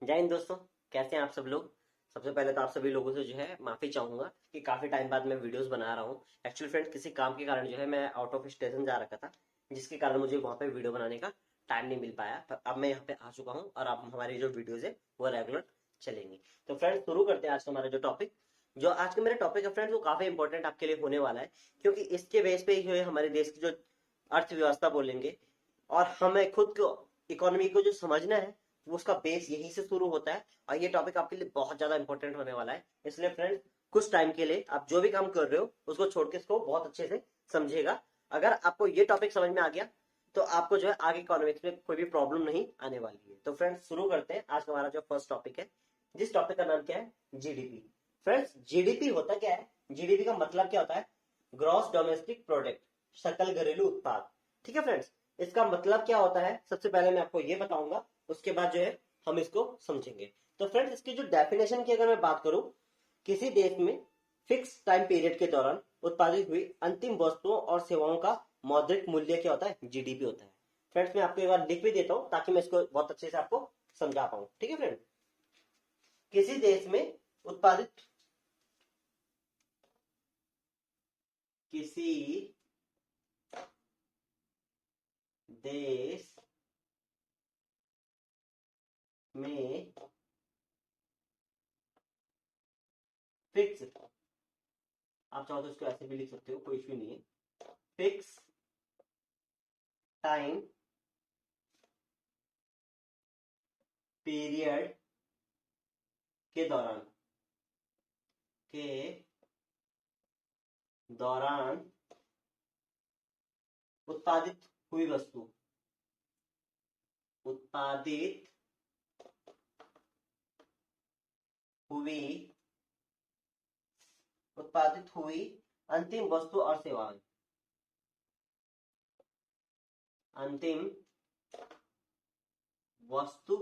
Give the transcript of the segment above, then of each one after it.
जय हिंद दोस्तों। कैसे हैं आप सब लोग। सबसे पहले तो आप सभी लोगों से जो है माफी चाहूंगा कि काफी टाइम बाद मैं वीडियोस बना रहा हूँ। एक्चुअली फ्रेंड्स किसी काम के कारण जो है मैं आउट ऑफ स्टेशन जा रखा था, जिसके कारण मुझे वहां पे वीडियो बनाने का टाइम नहीं मिल पाया। पर अब मैं यहाँ पे आ चुका हूँ और अब हमारी जो वीडियोज है वो रेगुलर चलेंगी। तो फ्रेंड्स शुरू करते हैं आज का हमारा जो टॉपिक। जो आज का मेरा टॉपिक है फ्रेंड्स वो काफी इंपॉर्टेंट आपके लिए होने वाला है, क्योंकि इसके बेस पे ही जो है हमारे देश की जो अर्थव्यवस्था बोलेंगे और हमें खुद को इकोनॉमी को जो समझना है वो उसका बेस यहीं से शुरू होता है। और ये टॉपिक आपके लिए बहुत ज्यादा इंपॉर्टेंट होने वाला है, इसलिए फ्रेंड्स कुछ टाइम के लिए आप जो भी काम कर रहे हो उसको छोड़ के इसको बहुत अच्छे से समझिएगा। अगर आपको ये टॉपिक समझ में आ गया तो आपको जो है आगे इकोनॉमिक्स में कोई भी प्रॉब्लम नहीं आने वाली है। तो फ्रेंड्स शुरू करते हैं आज का हमारा जो फर्स्ट टॉपिक है, जिस टॉपिक का नाम क्या है, जीडीपी। फ्रेंड्स जीडीपी होता क्या है, जीडीपी का मतलब क्या होता है, ग्रॉस डोमेस्टिक प्रोडक्ट, सकल घरेलू उत्पाद। ठीक है फ्रेंड्स, इसका मतलब क्या होता है सबसे पहले मैं आपको ये बताऊंगा, उसके बाद जो है हम इसको समझेंगे। तो फ्रेंड्स इसकी जो डेफिनेशन की अगर मैं बात करूं, किसी देश में फिक्स टाइम पीरियड के दौरान उत्पादित हुई अंतिम वस्तुओं और सेवाओं का मौद्रिक मूल्य क्या होता है, जीडीपी होता है। फ्रेंड्स मैं आपको एक बार लिख भी देता हूं ताकि मैं इसको बहुत अच्छे से आपको समझा पाऊं। ठीक है फ्रेंड, किसी देश में उत्पादित किसी देश में फिक्स, आप चाहो तो इसको ऐसे भी लिख सकते हो, कोई इश्यू नहीं है, फिक्स टाइम पीरियड के दौरान के दौरान उत्पादित हुई वस्तु, उत्पादित हुई उत्पादित हुई अंतिम वस्तु और सेवाएं, अंतिम वस्तु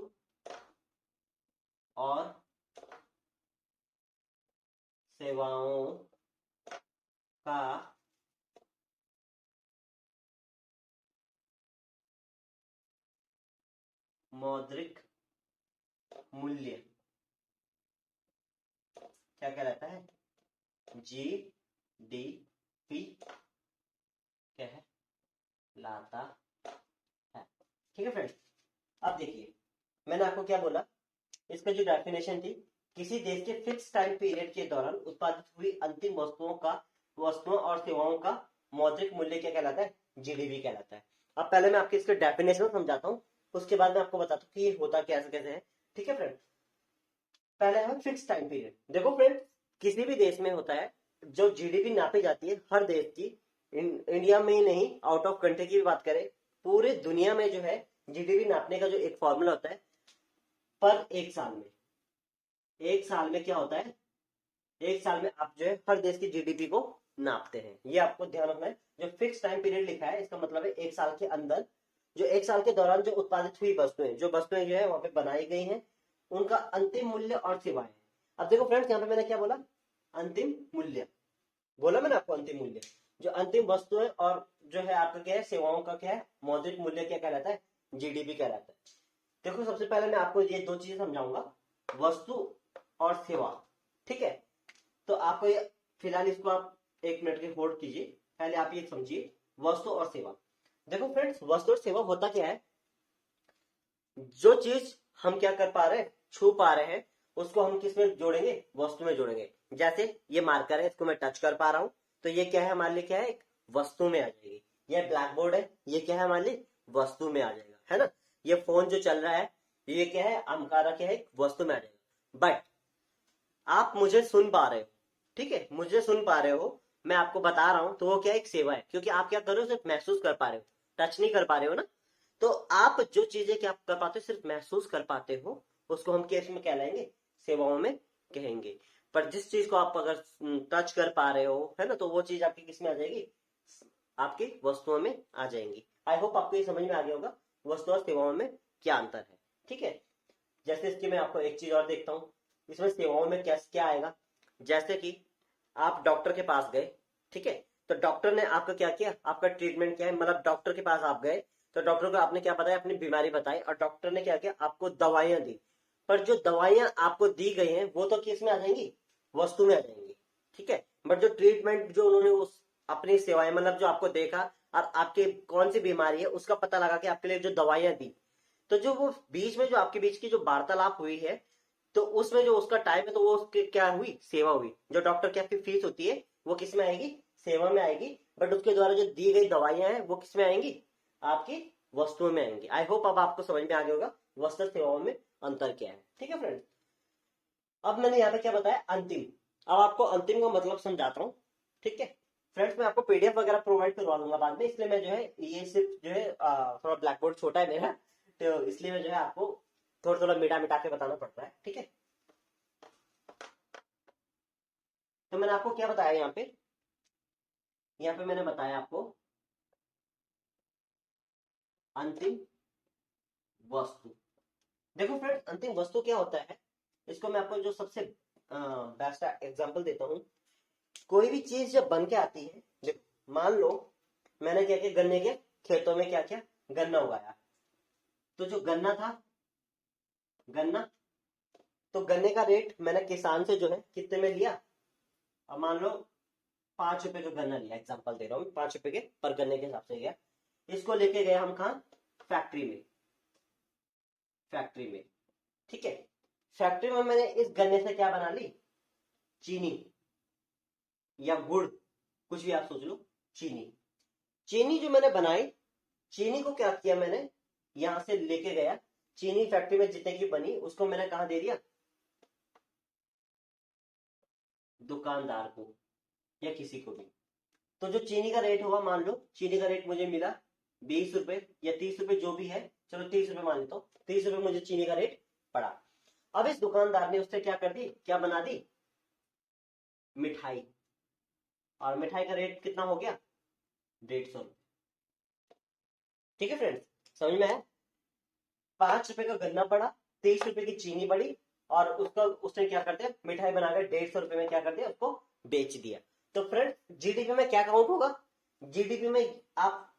और सेवाओं का मौद्रिक मूल्य क्या कहलाता है, जी डी पी कहलाता है। ठीक है फ्रेंड्स, अब देखिए मैंने आपको क्या बोला, इसका जो डेफिनेशन थी, किसी देश के फिक्स टाइम पीरियड के दौरान उत्पादित हुई अंतिम वस्तुओं और सेवाओं का मौद्रिक मूल्य क्या कहलाता है, जीडीपी कहलाता है। अब पहले मैं आपके इसके डेफिनेशन समझाता हूँ, उसके बाद मैं आपको बताता हूँ कि ये होता कैसे कैसे है। ठीक है फ्रेंड, पहले है फिक्स टाइम पीरियड। देखो फ्रेंड, किसी भी देश में होता है जो जीडीपी नापी जाती है हर देश की, इंडिया में ही नहीं आउट ऑफ कंट्री की भी बात करें, पूरे दुनिया में जो है जीडीपी नापने का जो एक फॉर्मूला होता है, पर एक साल में, एक साल में क्या होता है, एक साल में आप जो है हर देश की जीडीपी को नापते हैं। ये आपको ध्यान रखना है, जो फिक्स टाइम पीरियड लिखा है इसका मतलब है एक साल के अंदर, जो एक साल के दौरान जो उत्पादित हुई वस्तुएं, जो वस्तुएं जो है वहां पे बनाई गई हैं, उनका अंतिम मूल्य और सेवाएं। अब देखो फ्रेंड्स यहाँ पे मैंने क्या बोला, अंतिम मूल्य बोला मैंने आपको, अंतिम मूल्य, जो अंतिम वस्तु है और जो है आपका क्या है, सेवाओं का क्या है, मौद्रिक मूल्य क्या कहलाता है, जीडीपी कहलाता है। देखो सबसे पहले मैं आपको ये दो चीजें समझाऊंगा, वस्तु और सेवा। ठीक है, तो आपको ये फिलहाल इसको आप एक मिनट के होल्ड कीजिए, पहले आप ये समझिए वस्तु और सेवा। देखो फ्रेंड्स, वस्तु और सेवा होता क्या है, जो चीज हम क्या कर पा रहे हैं, छू पा रहे हैं, उसको हम किस में जोड़ेंगे, वस्तु में जोड़ेंगे। जैसे ये मार्कर है, इसको मैं टच कर पा रहा हूं, तो ये क्या है हमारे लिए, क्या है, एक वस्तु में आ जाएगी। ये ब्लैक बोर्ड है, ये क्या है हमारे लिए, वस्तु में आ जाएगा, है ना। ये फोन जो चल रहा है, ये क्या है, हमारा क्या है, एक वस्तु में आ जाएगा। बट आप मुझे सुन पा रहे हो, ठीक है, मुझे सुन पा रहे हो, मैं आपको बता रहा हूं, तो वो क्या एक सेवा है, क्योंकि आप क्या कर रहे हो, सिर्फ महसूस कर पा रहे हो, टच नहीं कर पा रहे हो ना। तो आप जो चीजें क्या कर पाते हो, सिर्फ महसूस कर पाते हो, उसको हम केस में कहलाएंगे, सेवाओं में कहेंगे। पर जिस चीज को आप अगर टच कर पा रहे हो, है ना, तो वो चीज आपकी किस में आ जाएगी, आपकी वस्तुओं में आ जाएंगी। आई होप आपको ये समझ में आ गया होगा वस्तु और सेवाओं में क्या अंतर है। ठीक है, जैसे इसकी मैं आपको एक चीज और देखता हूँ, इसमें सेवाओं में क्या क्या आएगा। जैसे कि आप डॉक्टर के पास गए, ठीक है, तो डॉक्टर ने आपका क्या किया, आपका ट्रीटमेंट क्या है, मतलब डॉक्टर के पास आप गए, तो डॉक्टर को आपने क्या बताया, अपनी बीमारी बताई, और डॉक्टर ने क्या किया, आपको दवाइयां दी। पर जो दवाइयां आपको दी गई हैं वो तो किस में आ जाएंगी, वस्तु में आ जाएंगी, ठीक है। बट जो ट्रीटमेंट जो उन्होंने उस अपनी सेवाएं मतलब जो आपको देखा और आपके कौन सी बीमारी है उसका पता लगा के आपके लिए जो दवाइयां दी, तो जो वो बीच में जो आपके बीच की जो वार्तालाप हुई है, तो उसमें जो उसका टाइम है तो वो उसकी क्या हुई, सेवा हुई। जो डॉक्टर की आपकी फीस होती है वो किस में आएगी, सेवा में आएगी। बट उसके द्वारा जो दी गई दवाइयां हैं वो किस में आएंगी, आपकी वस्तुओं में आएंगी। आई होप अब आपको समझ में आ गया होगा वस्त्र सेवाओं में अंतर क्या है, ठीक है फ्रेंड्स। अब मैंने यहाँ पे क्या बताया, अंतिम। अब आपको अंतिम का मतलब समझाता हूँ, ठीक है फ्रेंड्स। मैं आपको पीडीएफ वगैरह प्रोवाइड करवा दूंगा बाद में, इसलिए मैं जो है ये सिर्फ जो है थोड़ा ब्लैक बोर्ड छोटा है मेरा, तो इसलिए मैं जो है आपको थोड़ा थोड़ा मिटा मिटा के बताना पड़ता है, ठीक है। तो मैंने आपको क्या बताया यहाँ पे मैंने बताया आपको अंतिम वस्तु। देखो फ्रेंड्स, अंतिम वस्तु क्या होता है, इसको मैं आपको जो सबसे बेस्ट एग्जांपल देता हूँ। कोई भी चीज जब बन के आती है, देखो मान लो मैंने क्या किया, गन्ने के खेतों में क्या किया, गन्ना उगाया। तो जो गन्ना था, गन्ना, तो गन्ने का रेट मैंने किसान से जो है कितने में लिया, अब मान लो 5 रुपए का गन्ना लिया, एग्जांपल दे रहा हूँ, 5 रुपए के पर गन्ने के हिसाब से गया। इसको लेके गए हम कहा, फैक्ट्री में, फैक्ट्री में, ठीक है। फैक्ट्री में मैंने इस गन्ने से क्या बना ली, चीनी या गुड़, कुछ भी आप सोच लो, चीनी। चीनी जो मैंने बनाई, चीनी को क्या किया मैंने, यहां से लेके गया, चीनी फैक्ट्री में जितने की बनी उसको मैंने कहा दे दिया, दुकानदार को या किसी को भी। तो जो चीनी का रेट होगा, मान लो चीनी का रेट मुझे मिला 20 रुपए या 30 रुपए जो भी है, चलो 30 रुपए मान लेता हूँ, 30 रुपए मुझे चीनी का रेट पड़ा। अब इस दुकानदार ने उससे क्या कर दी, क्या बना दी, मिठाई। और मिठाई का रेट कितना हो गया, 150 रुपए, ठीक है फ्रेंड्स, समझ में आया। 5 रुपए का गन्ना पड़ा, 30 रुपए की चीनी पड़ी, और उसका उसने क्या कर दिया, मिठाई बनाकर 150 रुपए में क्या कर दिया, उसको बेच दिया। तो फ्रेंड जीडीपी में क्या काउंट होगा, जीडीपी में आप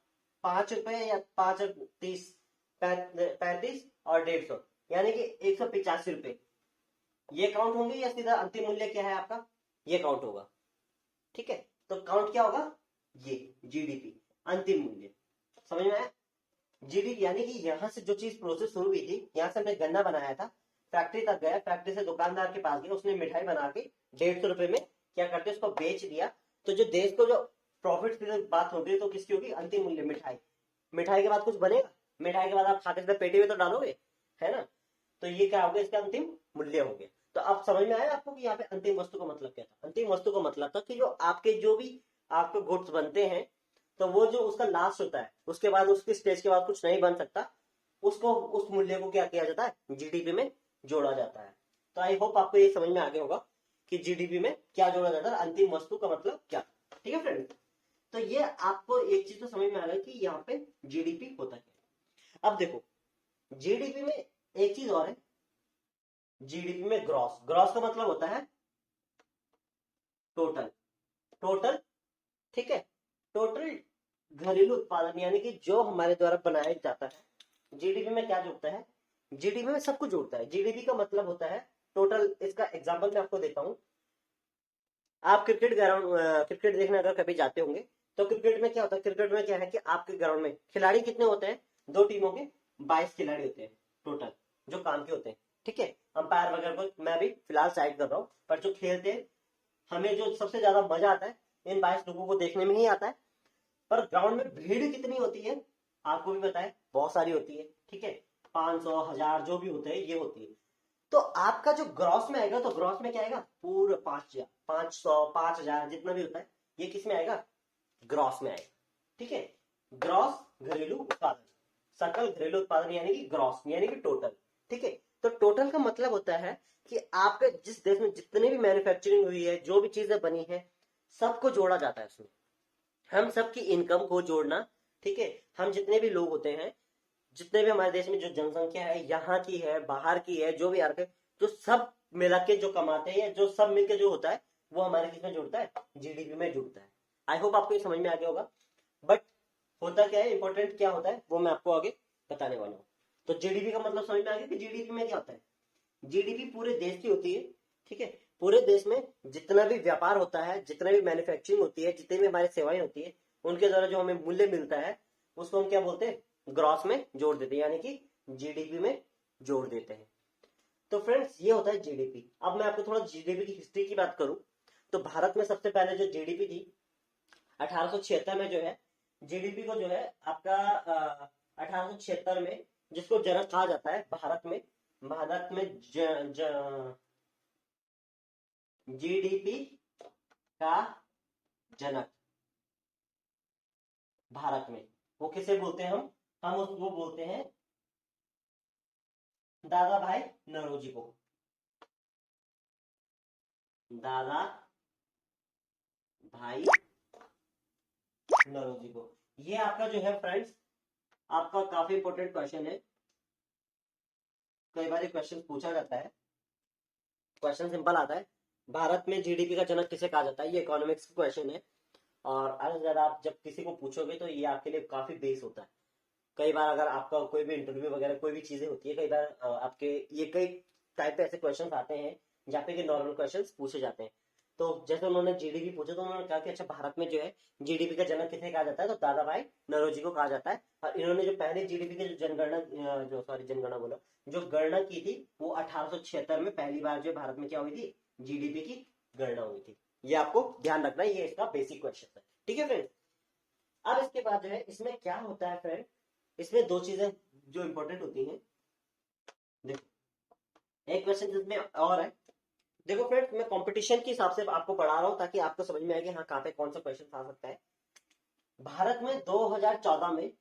5 रुपए या 5 और 30, 35 और 150, यानी कि 185 रुपए, ये काउंट होंगे, या सीधा अंतिम मूल्य क्या है आपका, ये काउंट होगा, ठीक है। तो काउंट क्या होगा, ये जीडीपी, अंतिम मूल्य, समझ में आया। जीडीपी यानी कि यहाँ से जो चीज प्रोसेस शुरू हुई थी, यहाँ से हमने गन्ना बनाया था, फैक्ट्री तक गया, फैक्ट्री से दुकानदार के पास गया, उसने मिठाई बना के 150 रुपए में क्या करते, उसको बेच दिया। तो जो देश को जो प्रॉफिट की बात होगी तो किसकी होगी, अंतिम मूल्य, मिठाई। मिठाई के बाद कुछ बनेगा, मिठाई के बाद आप खाते सीधे पेटी में तो डालोगे, है ना। तो ये क्या हो गया, इसका अंतिम मूल्य हो गया। तो अब समझ में आया आपको कि यहाँ पे अंतिम वस्तु का मतलब क्या था। अंतिम वस्तु का मतलब था कि जो आपके जो भी आपके गुड्स बनते हैं, तो वो जो उसका लास्ट होता है, उसके बाद उसकी स्टेज के बाद कुछ नहीं बन सकता, उसको उस मूल्य को क्या किया जाता है, जीडीपी में जोड़ा जाता है। तो आई होप आपको ये समझ में आ गया होगा कि जीडीपी में क्या जोड़ा जाता है, अंतिम वस्तु का मतलब क्या, ठीक है फ्रेंड। तो ये आपको एक चीज तो समझ में आ गया कि यहाँ पे जीडीपी होता क्या है। अब देखो जीडीपी में एक चीज और है, जीडीपी में ग्रॉस, ग्रॉस का मतलब होता है टोटल, टोटल, ठीक है, टोटल घरेलू उत्पादन, यानी कि जो हमारे द्वारा बनाया जाता है। जीडीपी में क्या जुड़ता है, जीडीपी में सब कुछ जुड़ता है। जीडीपी का मतलब होता है टोटल। इसका एग्जांपल मैं आपको देता हूं। आप क्रिकेट ग्राउंड, क्रिकेट देखने अगर कभी जाते होंगे, तो क्रिकेट में क्या होता है, क्रिकेट में क्या है कि आपके ग्राउंड में खिलाड़ी कितने होते हैं, दो टीमों के 22 खिलाड़ी होते हैं टोटल, जो काम के होते हैं, ठीक है। अंपायर वगैरह को मैं भी फिलहाल साइड कर रहा हूँ, पर जो खेलते हैं, हमें जो सबसे ज्यादा मजा आता है इन 22 लोगों को देखने में ही आता है। पर ग्राउंड में भीड़ कितनी होती है, आपको भी पता है, बहुत सारी होती है, ठीक है। 500, 1000 जो भी होते हैं, ये होती है। तो आपका जो ग्रॉस में आएगा, तो ग्रॉस में क्या आएगा, पूरा 5,000, 500, 5,000 जितना भी होता है, ये किस में आएगा, ग्रॉस में आएगा, ठीक है। ग्रॉस घरेलू उत्पादन, सकल घरेलू उत्पादन, यानी कि ग्रॉस यानी कि टोटल, ठीक है। तो टोटल का मतलब होता है कि आपके जिस देश में जितनी भी मैन्युफैक्चरिंग हुई है, जो भी चीजें बनी है, सबको जोड़ा जाता है उसमें। हम सबकी इनकम को जोड़ना, ठीक है। हम जितने भी लोग होते हैं, जितने भी हमारे देश में जो जनसंख्या है, यहाँ की है, बाहर की है, जो भी आ रखे, तो सब मिला के जो कमाते हैं, जो सब मिलके जो होता है, वो हमारे किस में जुड़ता है, जीडीपी में जुड़ता है। आई होप आपको ये समझ में आ गया होगा। बट होता क्या है, इंपॉर्टेंट क्या होता है, वो मैं आपको आगे बताने वाला हूँ। तो जीडीपी का मतलब समझ में आ गया कि जीडीपी में क्या होता है, जीडीपी पूरे देश की होती है, ठीक है। पूरे देश में जितना भी व्यापार होता है, जितना भी मैन्युफैक्चरिंग होती है, जितनी भी हमारी सेवाएं होती है, उनके द्वारा जो हमें मूल्य मिलता है उसको हम क्या बोलते हैं, ग्रॉस में जोड़ देते हैं, यानी कि जीडीपी में जोड़ देते हैं। तो फ्रेंड्स ये होता है जीडीपी। अब मैं आपको थोड़ा जीडीपी की हिस्ट्री की बात करूं तो भारत में सबसे पहले जो जीडीपी थी 1876 में जो है, जीडीपी को जो है आपका 1876 में, जिसको जनक कहा जाता है भारत में जीडीपी का जनक भारत में, वो किसे बोलते हैं, हम उसको बोलते हैं दादा भाई नौरोजी को। दादा भाई नौरोजी को। ये आपका जो है फ्रेंड्स, आपका काफी इंपॉर्टेंट क्वेश्चन है, कई बार क्वेश्चन पूछा जाता है। क्वेश्चन सिंपल आता है, भारत में जीडीपी का जनक किसे कहा जाता है, ये इकोनॉमिक्स क्वेश्चन है। और अगर आप जब किसी को पूछोगे तो ये आपके लिए काफी बेस होता है। कई बार अगर आपका कोई भी इंटरव्यू वगैरह कोई भी चीजें होती है, कई बार आपके ये कई टाइप पे ऐसे क्वेश्चन आते हैं जहाँ पे नॉर्मल क्वेश्चन पूछे जाते हैं। तो जैसे उन्होंने जीडीपी पूछा तो उन्होंने कहा कि अच्छा भारत में जो है जीडीपी का जनक किसे कहा जाता है, तो दादा भाई नौरोजी को कहा जाता है। और इन्होंने जो पहले जीडीपी की जो जनगणना जनगणना बोला, जो गणना की थी वो 1876 में पहली बार जो भारत में क्या हुई थी, जीडीपी की गणना हुई थी। ये आपको ध्यान रखना है, ये इसका बेसिक क्वेश्चन है, ठीक है फ्रेंड। अब इसके बाद जो है इसमें क्या होता है फ्रेंड, इसमें दो चीजें जो इंपॉर्टेंट होती हैं। देखो एक क्वेश्चन इसमें और है, देखो फ्रेंड्स मैं कंपटीशन के हिसाब से आपको पढ़ा रहा हूं ताकि आपको समझ में आए कि हाँ कहाँ पे कौन सा क्वेश्चन आ सकता है। भारत में 2014 में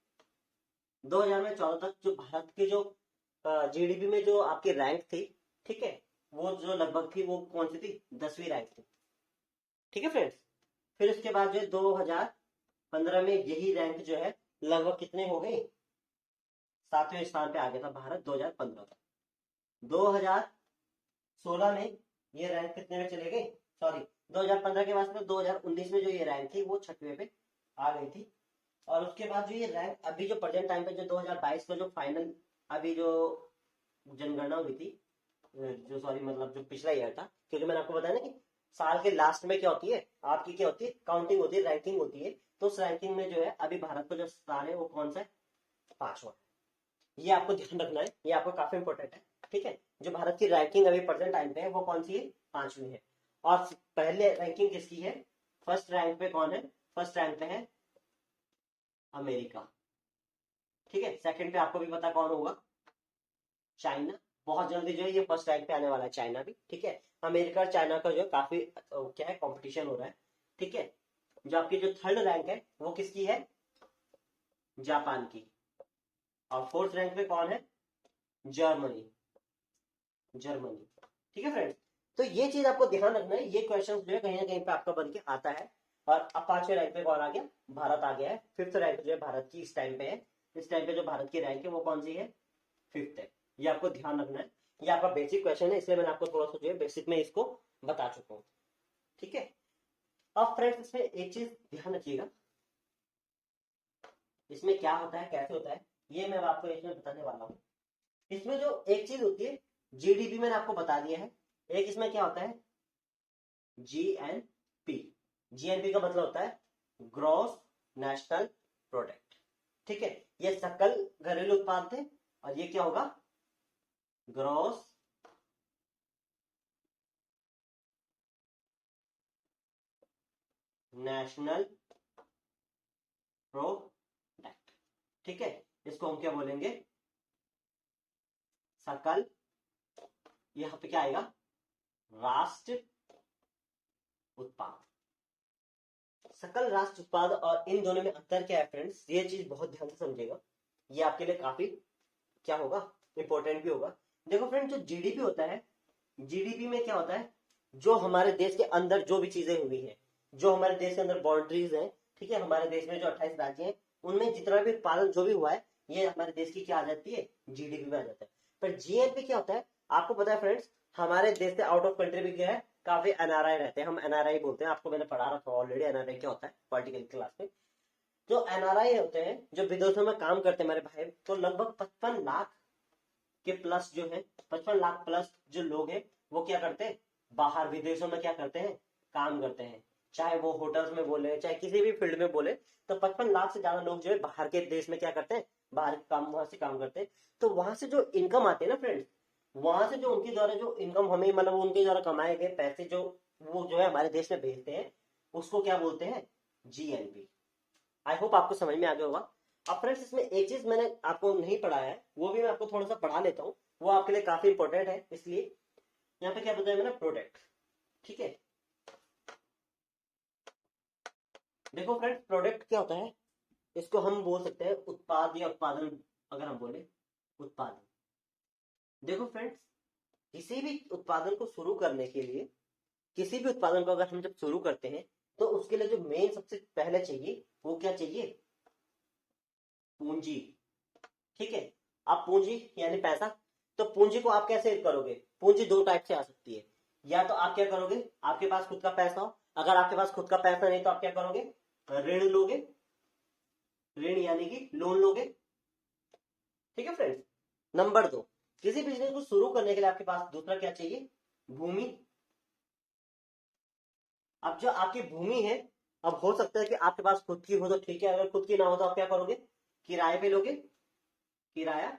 2014 तक जो भारत के जो जीडीपी में जो आपकी रैंक थी, ठीक है, वो जो लगभग थी वो कौन सी थी, 10वीं रैंक थी, ठीक है फ्रेंड्स। फिर उसके बाद जो 2015 में यही रैंक जो है लगभग कितने हो गए, 7वें स्थान पे आ गया था भारत 2015 तक। 2016 में ये रैंक कितने में चले गए, सॉरी 2015 के बाद में 2019 में जो ये रैंक थी वो 6वें पे आ गई थी। और उसके बाद जो ये रैंक अभी जो प्रेजेंट टाइम पे जो 2022 में जो फाइनल अभी जो जनगणना हुई थी, जो सॉरी मतलब जो पिछला ईयर था, क्योंकि मैंने आपको बताया ना कि साल के लास्ट में क्या होती है, आपकी क्या होती है, काउंटिंग होती है, रैंकिंग होती है। तो उस रैंकिंग में जो है अभी भारत का जो स्थान है वो कौन सा है, 5वां। ये आपको ध्यान रखना है, ये आपको काफी इंपॉर्टेंट है, ठीक है। जो भारत की रैंकिंग अभी प्रेजेंट टाइम पे है वो कौन सी है, 5वीं है। और पहले रैंकिंग किसकी है, फर्स्ट रैंक पे कौन है, फर्स्ट रैंक पे है अमेरिका, ठीक है। सेकंड पे आपको भी पता कौन होगा, चाइना। बहुत जल्दी जो है ये फर्स्ट रैंक पे आने वाला है चाइना भी, ठीक है। अमेरिका और चाइना का जो है काफी क्या है, कंपटीशन हो रहा है, ठीक है। जो आपकी जो थर्ड रैंक है वो किसकी है, जापान की। और फोर्थ रैंक पे कौन है, जर्मनी, जर्मनी, ठीक है फ्रेंड्स। तो ये चीज आपको ध्यान रखना है, ये क्वेश्चन जो है कहीं ना कहीं पे आपका बन के आता है। और अब 5वें रैंक पे कौन आ गया, भारत आ गया है। फिफ्थ रैंक जो है भारत की इस टाइम पे है, इस टाइम पे जो भारत की रैंक है वो कौन सी है, 5th है। ये आपको ध्यान रखना है, ये आपका बेसिक क्वेश्चन है, इसलिए मैंने आपको थोड़ा सा जो है बेसिक में इसको बता चुका हूँ, ठीक है। अब फ्रेंड्स इसमें एक चीज ध्यान रखिएगा, इसमें क्या होता है कैसे होता है ये मैं आपको इसमें बताने वाला हूँ। इसमें जो एक चीज होती है, जीडीपी मैंने आपको बता दिया है। एक इसमें क्या होता है, जीएनपी। जीएनपी का मतलब होता है ग्रॉस नेशनल प्रोडक्ट, ठीक है। ये सकल घरेलू उत्पाद थे, और ये क्या होगा, ग्रॉस नेशनल प्रोडक्ट, ठीक है। इसको हम क्या बोलेंगे, सकल, यहां पे क्या आएगा, राष्ट्र उत्पाद। सकल राष्ट्र उत्पाद और इन दोनों में अंतर क्या है फ्रेंड्स, ये चीज बहुत ध्यान से समझेगा, ये आपके लिए काफी क्या होगा, इंपॉर्टेंट भी होगा। देखो फ्रेंड जो जीडीपी होता है, जीडीपी में क्या होता है, जो हमारे देश के अंदर जो भी चीजें हुई है, जो हमारे देश के अंदर बाउंड्रीज है, ठीक है, हमारे देश में जो 28 राज्य हैं उनमें जितना भी उत्पादन जो भी हुआ है ये हमारे देश की क्या आ जाती है, जीडीपी में आ जाता है। पर जीएनपी क्या होता है, आपको पता है फ्रेंड्स, हमारे देश से आउट ऑफ कंट्री भी क्या है, काफी एनआरआई रहते हैं, हम एनआरआई बोलते हैं, आपको मैंने पढ़ा रखा ऑलरेडी एनआरआई क्या होता है पॉलिटिकल क्लास में। जो एनआरआई होते हैं जो विदेशों में काम करते हैं हमारे भाई, तो लगभग 55 लाख कि प्लस जो है 55 लाख प्लस जो लोग हैं वो क्या करते हैं, बाहर विदेशों में क्या करते हैं, काम करते हैं। चाहे वो होटल्स में बोले, चाहे किसी भी फील्ड में बोले, तो 55 लाख से ज्यादा लोग जो है बाहर के देश में क्या करते हैं, बाहर के काम, वहां से काम करते हैं। तो वहां से जो इनकम आती है ना फ्रेंड्स, वहां से जो उनके द्वारा जो इनकम हमें, मतलब उनके द्वारा कमाए गए पैसे जो वो जो है हमारे देश में भेजते हैं, उसको क्या बोलते हैं, जीएनपी। आई होप आपको समझ में आ गया होगा। अब फ्रेंड्स इसमें एक चीज मैंने आपको नहीं पढ़ाया है, वो भी मैं आपको थोड़ा सा पढ़ा लेता हूँ, वो आपके लिए काफी इंपॉर्टेंट है। इसलिए यहाँ पे क्या बताया मैंने, प्रोडक्ट। ठीक है, देखो फ्रेंड्स प्रोडक्ट क्या होता है, इसको हम बोल सकते हैं उत्पाद या उत्पादन। अगर हम बोले उत्पादन, देखो फ्रेंड्स किसी भी उत्पादन को शुरू करने के लिए, किसी भी उत्पादन को अगर हम जब शुरू करते हैं, तो उसके लिए जो मेन सबसे पहले चाहिए वो क्या चाहिए, पूंजी। ठीक है, आप पूंजी यानी पैसा। तो पूंजी को आप कैसे करोगे, पूंजी दो टाइप से आ सकती है। या तो आप क्या करोगे, आपके पास खुद का पैसा हो, अगर आपके पास खुद का पैसा नहीं तो आप क्या करोगे, ऋण लोगे, ऋण यानी कि लोन लोगे। ठीक है फ्रेंड्स। नंबर दो, किसी बिजनेस को शुरू करने के लिए आपके पास दूसरा क्या चाहिए, भूमि। अब जो आपकी भूमि है, अब हो सकता है कि आपके पास खुद की हो तो ठीक है, अगर खुद की ना हो तो आप क्या करोगे, किराए पे लोगे, किराया।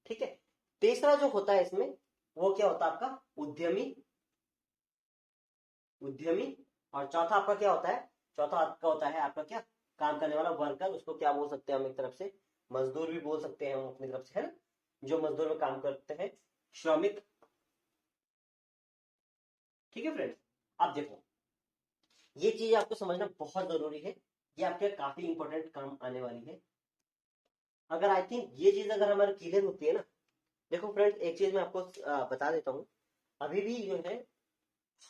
ठीक है, तीसरा जो होता है इसमें वो क्या होता है आपका, उद्यमी, उद्यमी। और चौथा आपका क्या होता है, चौथा आपका होता है आपका क्या, काम करने वाला वर्कर। उसको क्या बोल सकते हैं हम एक तरफ से, मजदूर भी बोल सकते हैं हम अपनी तरफ से, है ना, जो मजदूर में काम करते हैं, श्रमिक। ठीक है फ्रेंड्स, अब देखो ये चीज आपको समझना बहुत जरूरी है, ये आपके काफी इंपॉर्टेंट काम आने वाली है। अगर आई थिंक ये चीज अगर हमारे क्लियर होती है ना, देखो फ्रेंड्स एक चीज मैं आपको बता देता हूँ, अभी भी जो है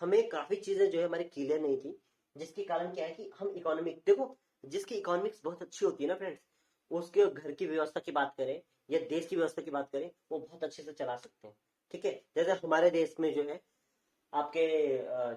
हमें काफी चीजें जो है हमारी क्लियर नहीं थी, जिसके कारण क्या है कि हम इकोनॉमिक, देखो जिसकी इकोनॉमिक्स बहुत अच्छी होती है ना फ्रेंड्स, उसके घर की व्यवस्था की बात करें या देश की व्यवस्था की बात करें, वो बहुत अच्छे से चला सकते हैं। ठीक है, जैसे हमारे देश में जो है आपके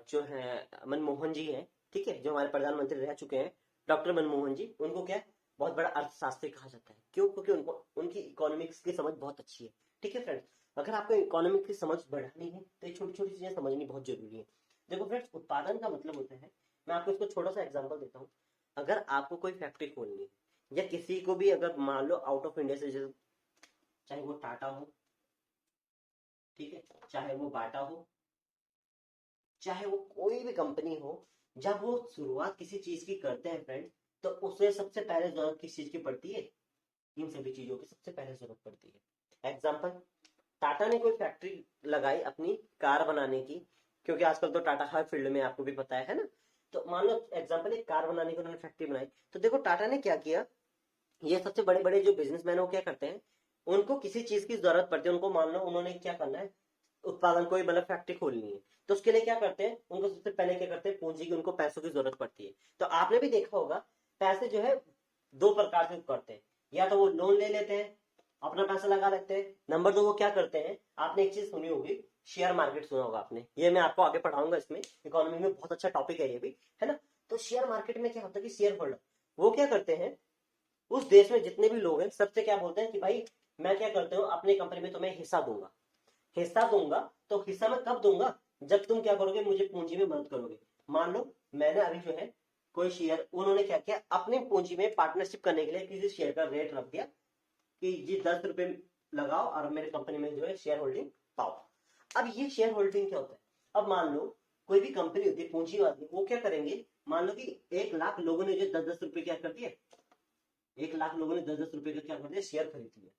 जो है मनमोहन जी हैं, ठीक है, जो हमारे प्रधानमंत्री रह चुके हैं, डॉक्टर मनमोहन जी, उनको क्या बहुत बड़ा अर्थशास्त्री कहा जाता है। क्यों, क्योंकि उनको उनकी इकोनॉमिक्स की समझ बहुत अच्छी है। ठीक है फ्रेंड्स, अगर आपको इकोनॉमिक्स की समझ बढ़ानी है तो ये छोटी छोटी चीजें समझनी बहुत जरूरी है। देखो फ्रेंड्स उत्पादन का मतलब होता है, मैं आपको इसको छोटा सा एग्जाम्पल देता हूँ। अगर आपको कोई फैक्ट्री खोलनी है, या किसी को भी अगर मान लो आउट ऑफ इंडिया से, जैसे चाहे वो टाटा हो, ठीक है, चाहे वो बाटा हो, चाहे वो कोई भी कंपनी हो, जब वो शुरुआत किसी चीज की करते हैं फ्रेंड, तो उसे सबसे पहले जरूरत किस चीज की पड़ती है, इन सभी चीजों की सबसे पहले जरूरत पड़ती है। एग्जाम्पल, टाटा ने कोई फैक्ट्री लगाई अपनी कार बनाने की, क्योंकि आजकल तो टाटा हर फील्ड में आपको भी पता है ना। तो मान लो एग्जाम्पल एक कार बनाने की उन्होंने फैक्ट्री बनाई, तो देखो टाटा ने क्या किया, ये सबसे बड़े बड़े जो बिजनेसमैन वो क्या करते हैं, उनको किसी चीज की जरूरत पड़ती है, उनको मान लो उन्होंने क्या करना है, उत्पादन कोई मतलब फैक्ट्री खोलनी है, तो उसके लिए क्या करते हैं, उनको सबसे पहले क्या करते हैं, पूंजी की, उनको पैसों की जरूरत पड़ती है। तो आपने भी देखा होगा पैसे जो है दो प्रकार से करते हैं, या तो वो लोन ले लेते हैं, अपना पैसा लगा लेते हैं, नंबर दो वो क्या करते हैं, आपने एक चीज सुनी होगी, शेयर मार्केट सुना होगा आपने, ये मैं आपको आगे पढ़ाऊंगा, इसमें इकोनॉमी में बहुत अच्छा टॉपिक है ये भी, है ना। तो शेयर मार्केट में क्या होता है कि शेयर होल्डर वो क्या करते हैं, उस देश में जितने भी लोग हैं सबसे क्या बोलते हैं कि भाई मैं क्या करता हूँ अपनी कंपनी में तुम्हें हिस्सा दूंगा, हिस्सा दूंगा। तो हिस्सा मैं कब दूंगा, जब तुम क्या करोगे, मुझे पूंजी में मदद करोगे। मान लो मैंने अभी जो है कोई शेयर, उन्होंने क्या किया, अपनी पूंजी में पार्टनरशिप करने के लिए किसी शेयर का रेट रख दिया कि जी 10 रुपए लगाओ और मेरी कंपनी में जो है शेयर होल्डिंग पाओ। अब ये शेयर होल्डिंग क्या होता है, अब मान लो कोई भी कंपनी होती है पूंजीवादी, वो क्या करेंगे, मान लो कि 1 लाख लोगों ने जो 10-10 रुपए क्या कर दिए, 1 लाख लोगों ने 10-10 रुपए का क्या कर दिया, शेयर खरीद लिया।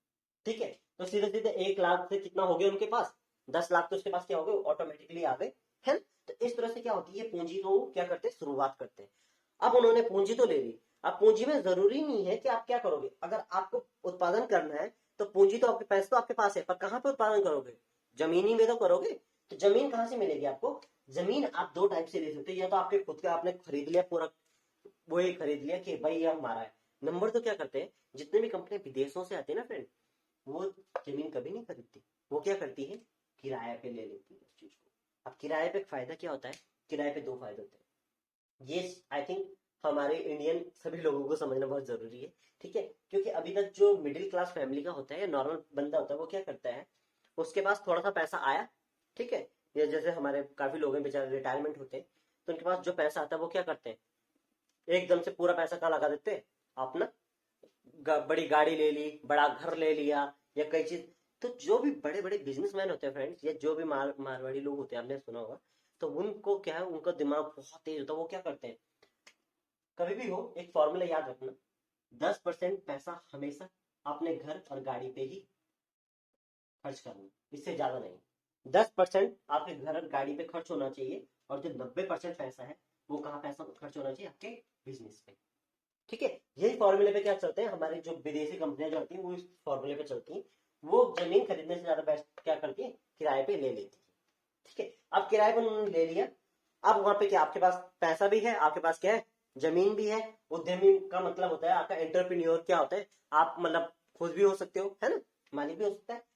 ठीक है, तो सीधे सीधे 1 लाख से कितना हो गया उनके पास, 10 लाख तो उसके पास क्या हो गए, ऑटोमेटिकली आ गए, है ना? तो इस तरह से क्या होती है, पूंजी को क्या करते हैं, शुरुआत करते हैं। अब उन्होंने पूंजी तो ले ली, अब पूंजी में जरूरी नहीं है कि आप क्या करोगे, अगर आपको उत्पादन करना है तो पूंजी तो आपके पैसे तो आपके पास है, पर कहां पे उत्पादन करोगे, जमीनी में तो करोगे। तो जमीन कहां से मिलेगी आपको, जमीन आप दो टाइप से ले सकते हो, या तो आपके खुद का आपने खरीद लिया पूरा, वो ही खरीद लिया कि भाई ये हमारा है। नंबर तो क्या करते हैं, जितने भी कंपनी विदेशों से आती है ना फ्रेंड, वो जमीन कभी नहीं खरीदती, वो क्या करती है, किराए पे ले लेती है उस चीज को। अब किराए पे फायदा क्या होता है, किराए पे दो फायदे होते हैं, ये आई थिंक हमारे इंडियन सभी लोगों को समझना बहुत जरूरी है, ठीक है। क्योंकि अभी तक जो मिडिल क्लास फैमिली का होता है या नॉर्मल बंदा होता है वो क्या करता है, उसके पास थोड़ा सा पैसा आया, ठीक है, या जैसे हमारे काफी लोग हैं बेचारे रिटायरमेंट होते हैं, तो उनके पास जो पैसा आता है वो क्या करते हैं, एकदम से पूरा पैसा कहाँ लगा देते हैं, अपना बड़ी गाड़ी ले ली, बड़ा घर ले लिया, या कई चीज। तो जो भी बड़े बड़े बिजनेसमैन होते हैं फ्रेंड्स, या जो भी मारवाड़ी लोग होते हैं, आपने सुना होगा, तो उनको क्या है, उनका दिमाग बहुत तेज होता है। वो क्या करते हैं, कभी भी हो एक फॉर्मूला याद रखना, 10% पैसा हमेशा अपने घर और गाड़ी पे ही खर्च करना, इससे ज्यादा नहीं। 10% आपके घर और गाड़ी पे खर्च होना चाहिए, और जो 90% पैसा है वो कहाँ पैसा खर्च होना चाहिए, आपके बिजनेस पे, ठीक है। यही फॉर्मूले पे क्या चलते हैं, हमारी जो विदेशी कंपनियां जो होती हैं वो इस फॉर्मूले पे चलती हैं। वो जमीन खरीदने से ज्यादा बेस्ट क्या करती है, किराए पे ले लेती है, ठीक है। अब किराए पर उन्होंने ले लिया, अब वहां पे क्या आपके पास पैसा भी है, आपके पास क्या है, जमीन भी है। उद्यमी का मतलब होता है आपका एंटरप्रेन्योर, क्या होता है, आप मतलब खुद भी हो सकते हो, है ना, मालिक भी हो सकता है।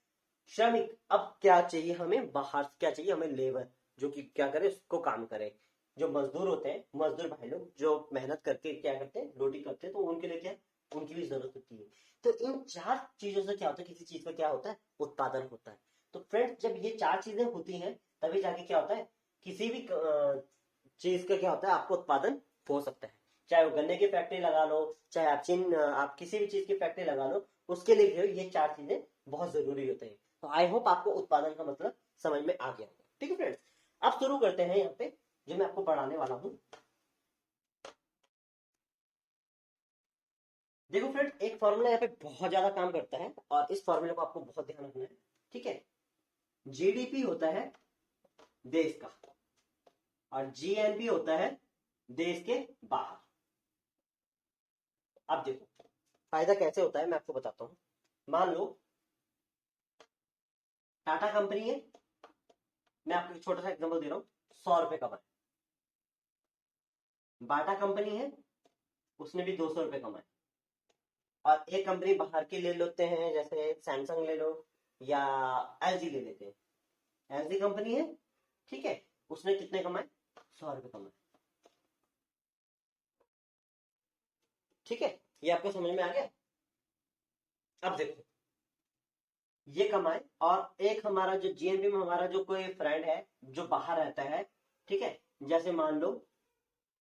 श्रमिक, अब क्या चाहिए हमें, बाहर से क्या चाहिए हमें, लेबर, जो कि क्या करे, उसको काम करे। जो मजदूर होते हैं, मजदूर भाई लोग जो मेहनत करके क्या करते हैं, रोटी करते हैं, तो उनके लिए क्या है, उनकी भी जरूरत होती है। तो इन चार चीजों से क्या होता है, किसी चीज का क्या होता है, उत्पादन होता है। तो फ्रेंड्स जब ये चार चीजें होती हैं, तभी जाके क्या होता है, किसी भी चीज का क्या होता है, आपको उत्पादन हो सकता है। चाहे वो गन्ने की फैक्ट्री लगा लो, चाहे आप किसी भी चीज की फैक्ट्री लगा लो, उसके लिए जो ये चार चीजें बहुत जरूरी होते हैं। तो आई होप आपको उत्पादन का मतलब समझ में आ गया होगा, ठीक है फ्रेंड्स। अब शुरू करते हैं यहाँ पे जो मैं आपको पढ़ाने वाला हूँ। देखो फ्रेंड्स, एक फॉर्मूला यहाँ पे बहुत ज्यादा काम करता है, और इस फॉर्मूले को आपको बहुत ध्यान रखना है, ठीक है। जीडीपी होता है देश का, और जीएनपी होता है देश के बाहर। अब देखो फायदा कैसे होता है, मैं आपको बताता हूँ। मान लो टाटा कंपनी है, मैं आपको एक छोटा सा एग्जांपल दे रहा हूँ, 100 रुपए कमाए। बाटा कंपनी है, उसने भी 200 रुपए कमाए। और एक कंपनी बाहर की ले लेते हैं, जैसे सैमसंग ले लो, या एलजी ले लेते हैं। एलजी कंपनी है, ठीक है, उसने कितने कमाए, 100 रुपए कमाए, ठीक है। ये आपको समझ में आ गया। अब देखो ये कमाए, और एक हमारा जो जीएनपी में हमारा जो कोई फ्रेंड है जो बाहर रहता है, ठीक है, जैसे मान लो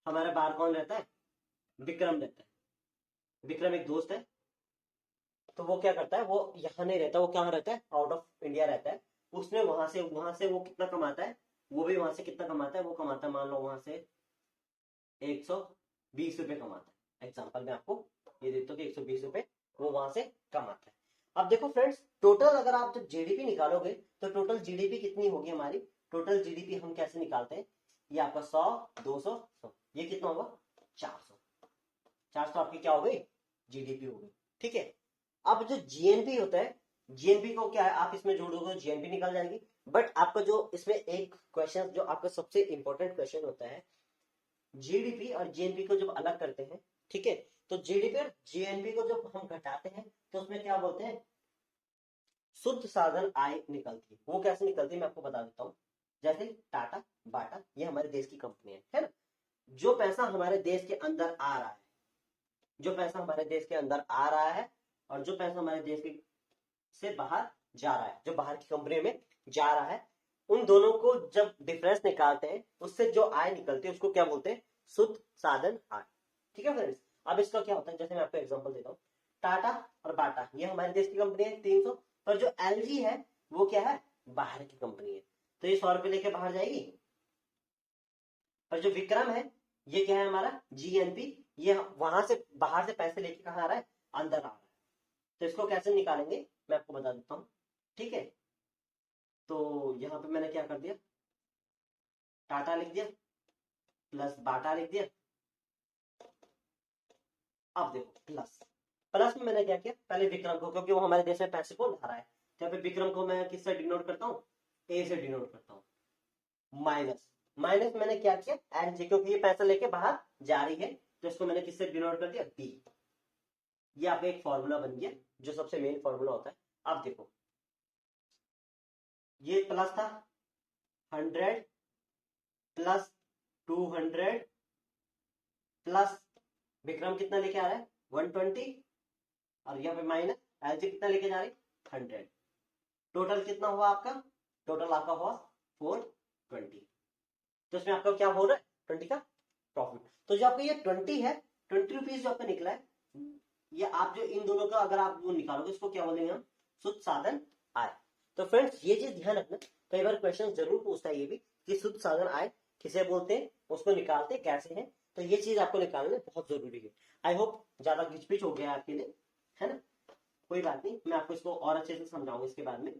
हमारा बाहर कौन रहता है, विक्रम रहता है। विक्रम एक दोस्त है, तो वो क्या करता है, वो यहाँ नहीं रहता, वो कहाँ रहता है, आउट ऑफ इंडिया रहता है। उसने वहां से वो कितना कमाता है, वो भी वहां से कितना कमाता है, वो कमाता है मान लो वहां से 120 रुपए कमाता है। एग्जाम्पल में आपको ये देता हूँ कि 120 रुपए वो वहां से कमाता है। अब देखो फ्रेंड्स, टोटल अगर आप जब जीडीपी निकालोगे, तो टोटल जीडीपी कितनी होगी हमारी, टोटल जीडीपी हम कैसे निकालते हैं, ये आपका 100, 200, 100, ये कितना होगा, 400। 400 आपकी क्या हो गई, जीडीपी हो गई, ठीक है। अब जो जीएनपी होता है, जीएनपी को क्या है, आप इसमें जोड़ दोगे जीएनपी निकल जाएगी। बट आपका जो इसमें एक क्वेश्चन जो आपका सबसे इंपॉर्टेंट क्वेश्चन होता है, जीडीपी और जीएनपी को जब अलग करते हैं, ठीक है, तो जीडीपी और जीएनपी को जब हम घटाते हैं, तो उसमें क्या बोलते हैं, शुद्ध साधन आय निकलती है। वो कैसे निकलती है मैं आपको बता देता हूँ। जैसे टाटा, बाटा, ये हमारे देश की कंपनी है ना। जो पैसा हमारे देश के अंदर आ रहा है, जो पैसा हमारे देश के अंदर आ रहा है, और जो पैसा हमारे देश के से बाहर जा रहा है, जो बाहर की कंपनी में जा रहा है, उन दोनों को जब डिफरेंस निकालते हैं, उससे जो आय निकलती है उसको क्या बोलते हैं, शुद्ध साधन आय, ठीक है फ्रेंड्स। अब इसका क्या होता है, जैसे मैं आपको एग्जांपल देता हूँ, टाटा और बाटा ये हमारे देश की कंपनी है 300, पर जो एलजी है वो क्या है, बाहर की कंपनी है, तो ये 100 रुपए लेके बाहर जाएगी। पर जो विक्रम है, ये क्या है हमारा जीएनपी, ये वहां से बाहर से पैसे लेके कहाँ आ रहा है, अंदर आ रहा है। तो इसको कैसे निकालेंगे मैं आपको बता देता हूँ, ठीक है। तो यहाँ पे मैंने क्या कर दिया, टाटा लिख दिया प्लस बाटा लिख दिया। अब देखो प्लस, प्लस में मैंने क्या किया, पहले विक्रम को, क्योंकि वो हमारे देश में पैसे को ला रहा है, तो यहाँ पे विक्रम को मैं किससे डिनोट करता हूँ, ए से डिनोट करता हूँ। माइनस, माइनस मैंने क्या किया, एल जी, क्योंकि ये पैसा लेके बाहर जा रही है, तो इसको मैंने किससे डिनोट कर दिया, बी। ये आपका एक फॉर्मूला बन गया, जो सबसे मेन फॉर्मूला होता है। अब देखो ये प्लस था 100 प्लस 200 प्लस विक्रम कितना लेके आ रहा है 120 और यहाँ पे माइनस एलजी कितना लेके जा रही है 100। टोटल कितना हुआ आपका, टोटल आपका हुआ 420। तो इसमें आपका क्या हो रहा है 20 का प्रॉफिट। तो जो आपका ये 20 है 20 रुपीज जो आपका निकला है, ये आप जो इन दोनों का अगर आप वो निकालोगे इसको क्या बोलेंगे हम, शुद्ध साधन आय। तो फ्रेंड्स ये चीज ध्यान रखना, कई बार क्वेश्चन जरूर पूछता है ये भी कि शुद्ध साधन आय किसे बोलते हैं, उसको निकालते कैसे हैं। तो ये चीज आपको निकालना बहुत जरूरी है। आई होप ज्यादा घिचपिच हो गया आपके लिए, है ना, कोई बात नहीं, मैं आपको इसको और अच्छे से समझाऊंगा इसके बाद में।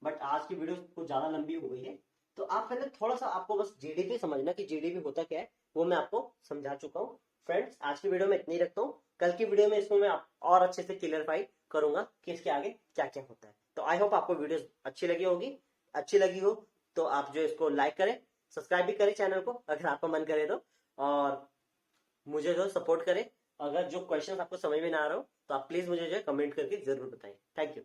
बट आज की वीडियो कुछ ज्यादा लंबी हो गई है, तो आप पहले थोड़ा सा आपको बस जीडीपी समझना कि जीडीपी होता क्या है, वो मैं आपको समझा चुका हूँ। फ्रेंड्स आज की वीडियो में इतनी रखता हूँ, कल की वीडियो में इसको मैं और अच्छे से क्लियरफाई करूंगा कि इसके आगे क्या क्या होता है। तो आई होप आपको वीडियो अच्छी लगी होगी, अच्छी लगी हो तो आप जो इसको लाइक करें, सब्सक्राइब भी करें चैनल को अगर आपका मन करे तो, और मुझे जो सपोर्ट करें। अगर जो क्वेश्चन आपको समझ में ना आ रहा हो तो आप प्लीज मुझे जो कमेंट करके जरूर बताएं। Thank you.